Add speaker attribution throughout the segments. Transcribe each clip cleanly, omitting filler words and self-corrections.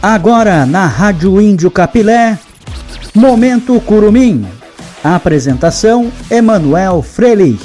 Speaker 1: Agora na Rádio Índio Capilé, Momento Curumim. Apresentação: Emanuel Freire.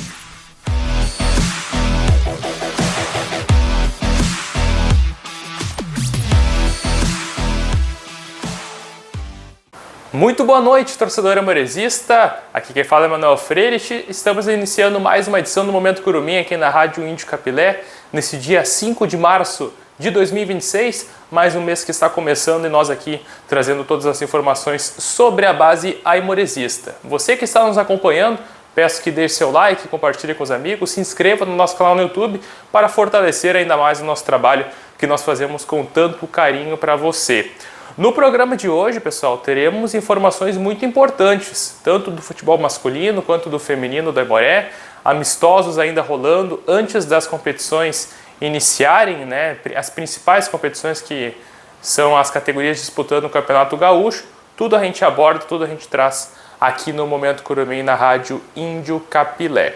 Speaker 2: Muito boa noite, torcedor amoresista. Aqui quem fala é Emanuel Freire. Estamos iniciando mais uma edição do Momento Curumim aqui na Rádio Índio Capilé, nesse dia 5 de março de 2026, mais um mês que está começando e nós aqui trazendo todas as informações sobre a base aimoresista. Você que está nos acompanhando, peço que deixe seu like, compartilhe com os amigos, se inscreva no nosso canal no YouTube para fortalecer ainda mais o nosso trabalho que nós fazemos com tanto carinho para você. No programa de hoje, pessoal, teremos informações muito importantes, tanto do futebol masculino quanto do feminino do Aimoré, amistosos ainda rolando antes das competições iniciarem, né, as principais competições que são as categorias disputando o Campeonato Gaúcho. Tudo a gente aborda, tudo a gente traz aqui no Momento Curumim na Rádio Índio Capilé.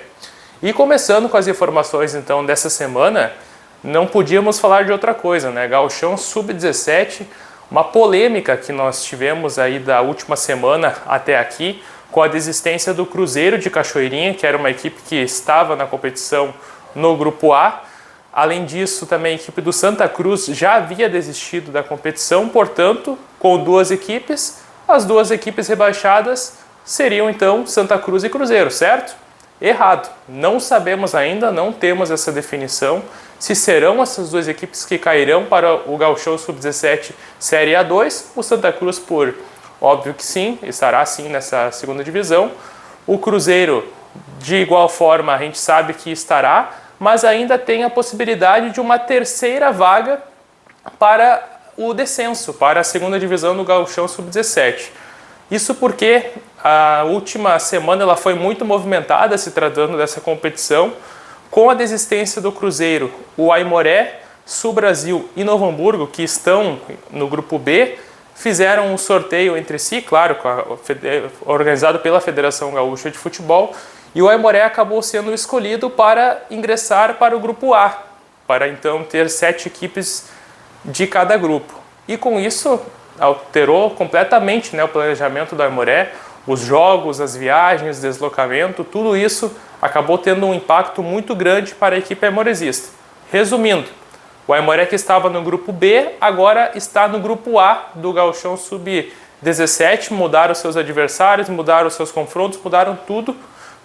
Speaker 2: E começando com as informações então dessa semana, não podíamos falar de outra coisa, né? Gauchão Sub-17, uma polêmica que nós tivemos aí da última semana até aqui, com a desistência do Cruzeiro de Cachoeirinha, que era uma equipe que estava na competição no Grupo A. Além disso, também a equipe do Santa Cruz já havia desistido da competição, portanto, com duas equipes, as duas equipes rebaixadas seriam então Santa Cruz e Cruzeiro, certo? Errado. Não sabemos ainda, não temos essa definição, se serão essas duas equipes que cairão para o Gauchão Sub-17 Série A2, o Santa Cruz, por óbvio que sim, estará sim nessa segunda divisão, o Cruzeiro, de igual forma, a gente sabe que estará, mas ainda tem a possibilidade de uma terceira vaga para o descenso, para a segunda divisão do Gauchão Sub-17. Isso porque a última semana ela foi muito movimentada se tratando dessa competição, com a desistência do Cruzeiro, o Aimoré, Sul Brasil e Novo Hamburgo, que estão no grupo B, fizeram um sorteio entre si, claro, organizado pela Federação Gaúcha de Futebol, e o Aimoré acabou sendo escolhido para ingressar para o grupo A, para então ter 7 equipes de cada grupo. E com isso alterou completamente, né, o planejamento do Aimoré, os jogos, as viagens, deslocamento, tudo isso acabou tendo um impacto muito grande para a equipe aimoresista. Resumindo, o Aimoré, que estava no grupo B, agora está no grupo A do Gauchão Sub-17, mudaram seus adversários, mudaram seus confrontos, mudaram tudo,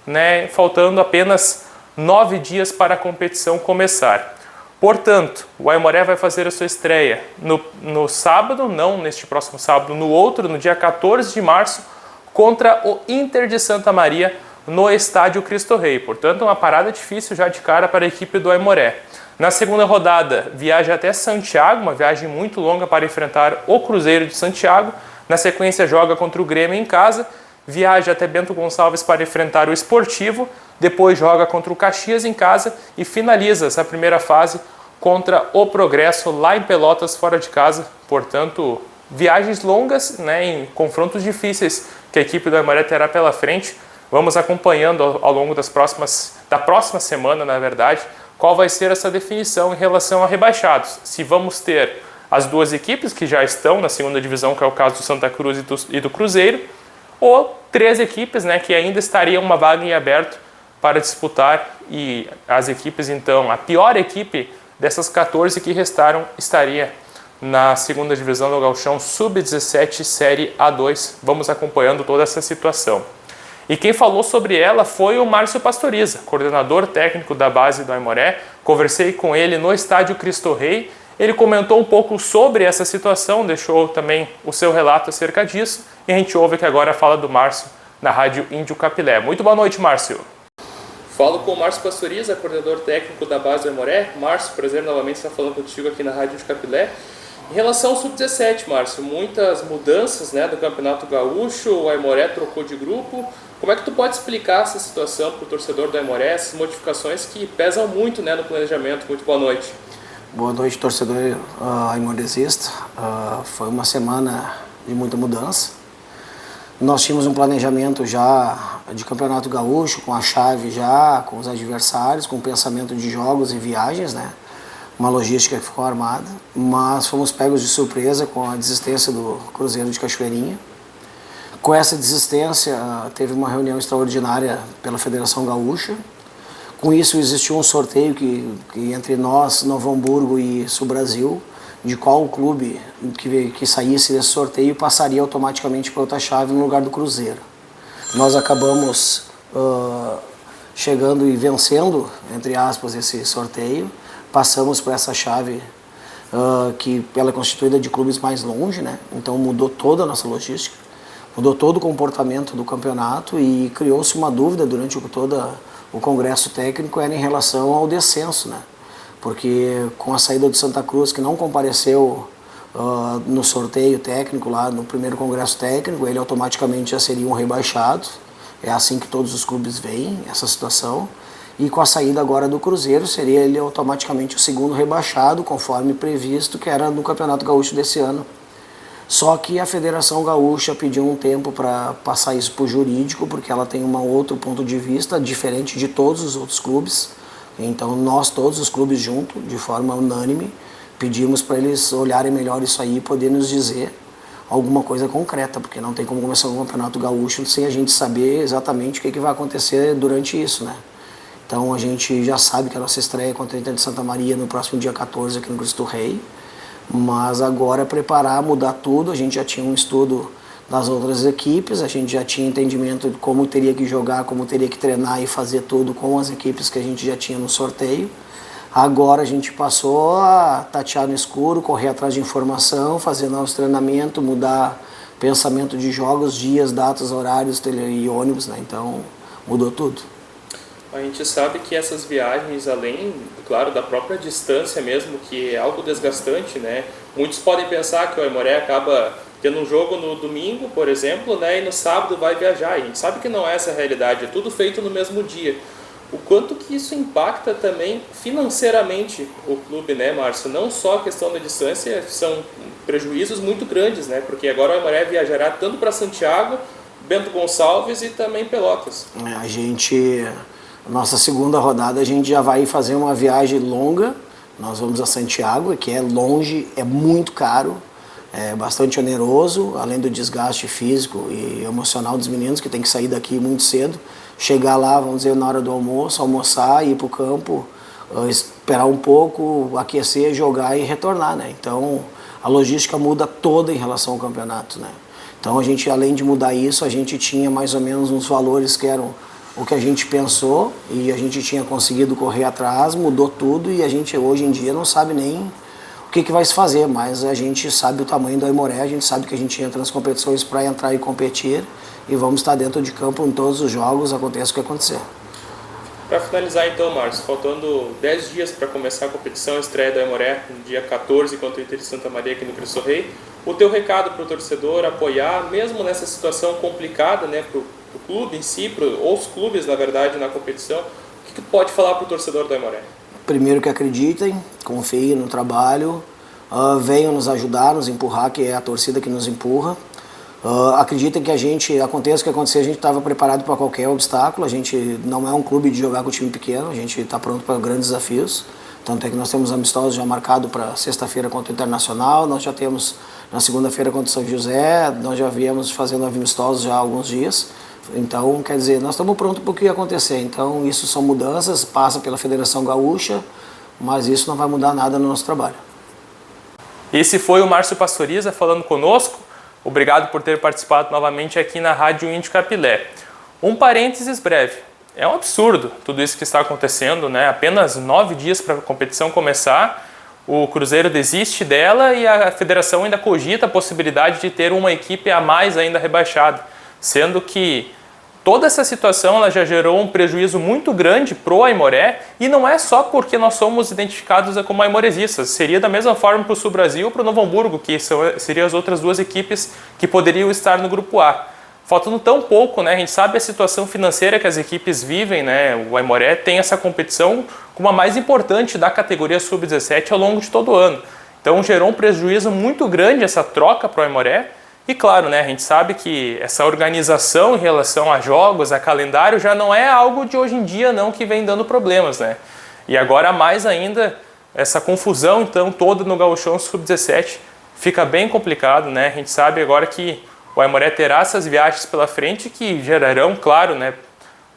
Speaker 2: né, faltando apenas 9 dias para a competição começar. Portanto, o Aimoré vai fazer a sua estreia no sábado, não neste próximo sábado, no outro, no dia 14 de março, contra o Inter de Santa Maria, no Estádio Cristo Rei. Portanto, uma parada difícil já de cara para a equipe do Aimoré. Na segunda rodada, viaja até Santiago, uma viagem muito longa para enfrentar o Cruzeiro de Santiago. Na sequência, joga contra o Grêmio em casa, viaja até Bento Gonçalves para enfrentar o Esportivo, depois joga contra o Caxias em casa e finaliza essa primeira fase contra o Progresso lá em Pelotas, fora de casa. Portanto, viagens longas, né, em confrontos difíceis que a equipe do Aimoré terá pela frente. Vamos acompanhando ao longo da próxima semana, na verdade, qual vai ser essa definição em relação a rebaixados. Se vamos ter as duas equipes que já estão na segunda divisão, que é o caso do Santa Cruz e do Cruzeiro, ou 3 equipes, né, que ainda estariam uma vaga em aberto para disputar, e as equipes, então, a pior equipe dessas 14 que restaram estaria na segunda divisão do Gauchão Sub-17 Série A2. Vamos acompanhando toda essa situação. E quem falou sobre ela foi o Márcio Pastoriza, coordenador técnico da base do Aimoré. Conversei com ele no Estádio Cristo Rei. Ele comentou um pouco sobre essa situação, deixou também o seu relato acerca disso, e a gente ouve aqui agora a fala do Márcio na Rádio Índio Capilé. Muito boa noite, Márcio. Falo com o Márcio Pastoriza, coordenador técnico da base do Aimoré. Márcio, prazer novamente estar falando contigo aqui na Rádio Índio Capilé. Em relação ao Sub-17, Márcio, muitas mudanças, né, do Campeonato Gaúcho, o Aimoré trocou de grupo. Como é que tu pode explicar essa situação para o torcedor do Aimoré, essas modificações que pesam muito, né, no planejamento? Muito boa noite.
Speaker 3: Boa noite, torcedor aimoresista. Foi uma semana de muita mudança. Nós tínhamos um planejamento já de Campeonato Gaúcho, com a chave já, com os adversários, com o pensamento de jogos e viagens, né? uma logística que ficou armada, mas fomos pegos de surpresa com a desistência do Cruzeiro de Cachoeirinha. Com essa desistência, teve uma reunião extraordinária pela Federação Gaúcha. Com isso, existiu um sorteio que entre nós, Novo Hamburgo e Sul Brasil, de qual clube que saísse desse sorteio passaria automaticamente para outra chave no lugar do Cruzeiro. Nós acabamos chegando e vencendo, entre aspas, esse sorteio. Passamos para essa chave que ela é constituída de clubes mais longe, né? Então mudou toda a nossa logística, mudou todo o comportamento do campeonato e criou-se uma dúvida durante todo o congresso técnico, era em relação ao descenso, né? Porque com a saída do Santa Cruz, que não compareceu no sorteio técnico lá no primeiro congresso técnico, ele automaticamente já seria um rebaixado. É assim que todos os clubes veem essa situação. E com a saída agora do Cruzeiro, seria ele automaticamente o segundo rebaixado, conforme previsto, que era no Campeonato Gaúcho desse ano. Só que a Federação Gaúcha pediu um tempo para passar isso para o jurídico, porque ela tem um outro ponto de vista, diferente de todos os outros clubes. Então nós, todos os clubes juntos, de forma unânime, pedimos para eles olharem melhor isso aí e poder nos dizer alguma coisa concreta, porque não tem como começar um Campeonato Gaúcho sem a gente saber exatamente o que vai acontecer durante isso, né? Então a gente já sabe que a nossa estreia é contra o Inter de Santa Maria no próximo dia 14 aqui no Cristo Rei, mas agora é preparar, mudar tudo. A gente já tinha um estudo das outras equipes, a gente já tinha entendimento de como teria que jogar, como teria que treinar e fazer tudo com as equipes que a gente já tinha no sorteio. Agora a gente passou a tatear no escuro, correr atrás de informação, fazer novos treinamentos, mudar pensamento de jogos, dias, datas, horários e ônibus, né? Então mudou tudo.
Speaker 2: A gente sabe que essas viagens, além, claro, da própria distância mesmo, que é algo desgastante, né? Muitos podem pensar que o Aimoré acaba tendo um jogo no domingo, por exemplo, né? E no sábado vai viajar. E a gente sabe que não é essa a realidade, é tudo feito no mesmo dia. O quanto que isso impacta também financeiramente o clube, né, Márcio? Não só a questão da distância, são prejuízos muito grandes, né? Porque agora o Aimoré viajará tanto para Santiago, Bento Gonçalves e também Pelotas.
Speaker 3: Nossa segunda rodada a gente já vai fazer uma viagem longa. Nós vamos a Santiago, que é longe, é muito caro, é bastante oneroso, além do desgaste físico e emocional dos meninos, que tem que sair daqui muito cedo, chegar lá, vamos dizer, na hora do almoço, almoçar, ir para o campo, esperar um pouco, aquecer, jogar e retornar, né? Então a logística muda toda em relação ao campeonato, né? Então a gente, além de mudar isso, a gente tinha mais ou menos uns valores que eram o que a gente pensou e a gente tinha conseguido correr atrás, mudou tudo e a gente hoje em dia não sabe nem o que vai se fazer, mas a gente sabe o tamanho do Aimoré, a gente sabe que a gente entra nas competições para entrar e competir e vamos estar dentro de campo em todos os jogos, aconteça o que acontecer.
Speaker 2: Para finalizar então, Márcio, faltando 10 dias para começar a competição, a estreia do Aimoré no dia 14 contra o Inter de Santa Maria aqui no Cristo Rei, o teu recado para o torcedor apoiar, mesmo nessa situação complicada, né, para o clube em si, ou os clubes, na verdade, na competição, o que tu pode falar para o torcedor do Aimoré? Primeiro
Speaker 3: que acreditem, confiem no trabalho, venham nos ajudar, nos empurrar, que é a torcida que nos empurra. Acreditem que a gente, aconteça o que acontecer, a gente estava preparado para qualquer obstáculo. A gente não é um clube de jogar com time pequeno, a gente está pronto para grandes desafios. Tanto é que nós temos amistosos já marcados para sexta-feira contra o Internacional, nós já temos na segunda-feira contra o São José, nós já viemos fazendo amistosos já há alguns dias. Então, quer dizer, nós estamos prontos para o que ia acontecer. Então, isso são mudanças, passa pela Federação Gaúcha, mas isso não vai mudar nada no nosso trabalho.
Speaker 2: Esse foi o Márcio Pastoriza falando conosco. Obrigado por ter participado novamente aqui na Rádio Índio Capilé. Um parênteses breve. É um absurdo tudo isso que está acontecendo, né? Apenas 9 dias para a competição começar, o Cruzeiro desiste dela e a federação ainda cogita a possibilidade de ter uma equipe a mais ainda rebaixada, sendo que toda essa situação ela já gerou um prejuízo muito grande para o Aimoré, e não é só porque nós somos identificados como aimoresistas, seria da mesma forma para o Sul Brasil e para o Novo Hamburgo, que seriam as outras duas equipes que poderiam estar no Grupo A. Faltando tão pouco, né? A gente sabe a situação financeira que as equipes vivem, né? O Aimoré tem essa competição como a mais importante da categoria Sub-17 ao longo de todo o ano. Então gerou um prejuízo muito grande essa troca para o Aimoré. E claro, né, a gente sabe que essa organização em relação a jogos, a calendário, já não é algo de hoje em dia não que vem dando problemas, né? E agora mais ainda essa confusão então toda no Gauchão Sub-17 fica bem complicado, né? A gente sabe agora que o Aimoré terá essas viagens pela frente que gerarão, claro, né,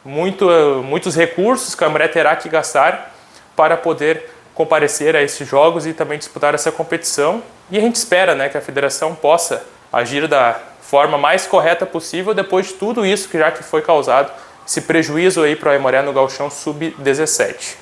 Speaker 2: muitos recursos que o Aimoré terá que gastar para poder comparecer a esses jogos e também disputar essa competição. E a gente espera, né, que a federação possa agir da forma mais correta possível depois de tudo isso que já que foi causado, esse prejuízo aí para o Aimoré no Gauchão Sub-17.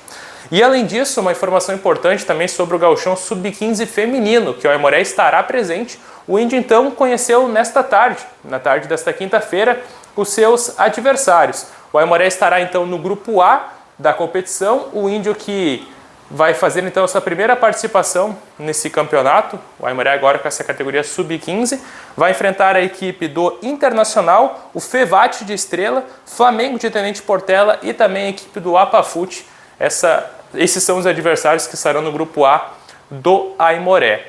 Speaker 2: E além disso, uma informação importante também sobre o Gauchão Sub-15 feminino, que o Aimoré estará presente. O Índio então conheceu nesta tarde, na tarde desta quinta-feira, os seus adversários. O Aimoré estará então no grupo A da competição, o Índio que vai fazer então essa primeira participação nesse campeonato, o Aimoré agora com essa categoria Sub-15, vai enfrentar a equipe do Internacional, o Fevate de Estrela, Flamengo de Tenente Portela e também a equipe do Apafute. Esses são os adversários que estarão no grupo A do Aimoré.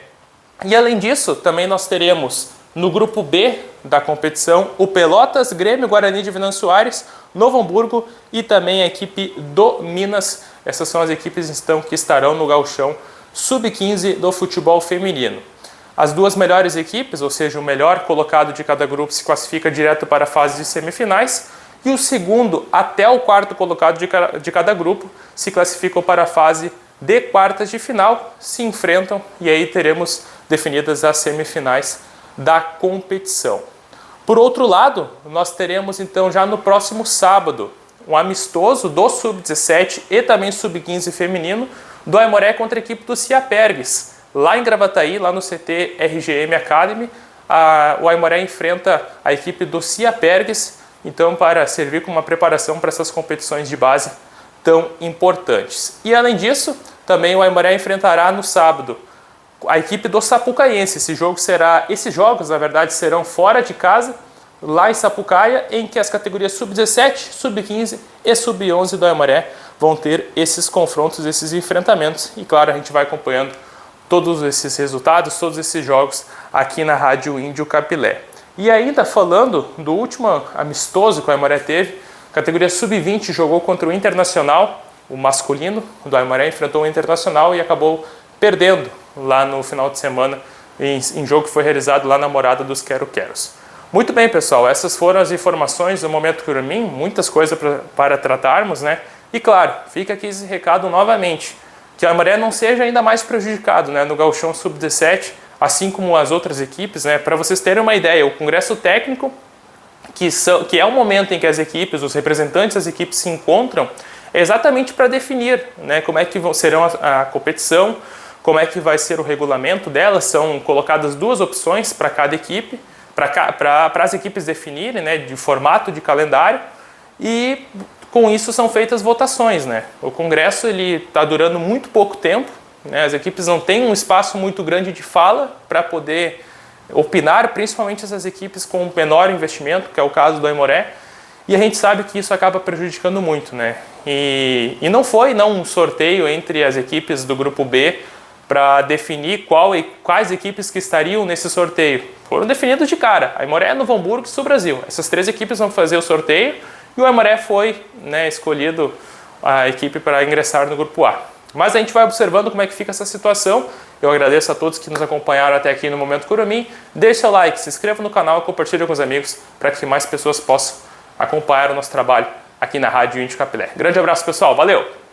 Speaker 2: E além disso, também nós teremos no grupo B da competição o Pelotas, Grêmio, Guarani de Venâncio Aires, Novo Hamburgo e também a equipe do Minas. Essas são as equipes então, que estarão no Gauchão Sub-15 do futebol feminino. As duas melhores equipes, ou seja, o melhor colocado de cada grupo, se classifica direto para a fase de semifinais. E o segundo até o quarto colocado de cada grupo se classificam para a fase de quartas de final, se enfrentam e aí teremos definidas as semifinais da competição. Por outro lado, nós teremos então já no próximo sábado um amistoso do Sub-17 e também Sub-15 feminino do Aimoré contra a equipe do Ciapergues. Lá em Gravataí, lá no CT RGM Academy, o Aimoré enfrenta a equipe do Ciapergues, então para servir como uma preparação para essas competições de base tão importantes. E além disso, também o Aimoré enfrentará no sábado a equipe do Sapucaiense. Esses jogos, na verdade, serão fora de casa, lá em Sapucaia, em que as categorias Sub-17, Sub-15 e Sub-11 do Aimoré vão ter esses confrontos, esses enfrentamentos. E claro, a gente vai acompanhando todos esses resultados, todos esses jogos aqui na Rádio Índio Capilé. E ainda falando do último amistoso que o Aimoré teve, a categoria Sub-20 jogou contra o Internacional, o masculino do Aimoré enfrentou o Internacional e acabou perdendo lá no final de semana em jogo que foi realizado lá na morada dos Quero-Queros. Muito bem, pessoal, essas foram as informações do Momento Curumim, muitas coisas para tratarmos, né? E claro, fica aqui esse recado novamente, que o Aimoré não seja ainda mais prejudicado, né, no Gauchão Sub-17, assim como as outras equipes, né? Para vocês terem uma ideia, o Congresso Técnico, que é o momento em que as equipes, os representantes das equipes se encontram, é exatamente para definir, né, como é que serão a competição, como é que vai ser o regulamento delas. São colocadas duas opções para cada equipe, para as equipes definirem, né, de formato de calendário, e com isso são feitas votações, né? O congresso está durando muito pouco tempo, né? As equipes não têm um espaço muito grande de fala para poder opinar, principalmente essas equipes com menor investimento, que é o caso do Aimoré, e a gente sabe que isso acaba prejudicando muito, né? E não foi um sorteio entre as equipes do grupo B para definir quais equipes que estariam nesse sorteio. Foram definidos de cara, Aimoré, Novo Hamburgo e Sul Brasil. Essas três equipes vão fazer o sorteio e o Aimoré foi, né, escolhido a equipe para ingressar no grupo A. Mas a gente vai observando como é que fica essa situação. Eu agradeço a todos que nos acompanharam até aqui no Momento Curumim. Deixe seu like, se inscreva no canal e compartilhe com os amigos para que mais pessoas possam acompanhar o nosso trabalho aqui na Rádio Índio Capilé. Grande abraço, pessoal. Valeu!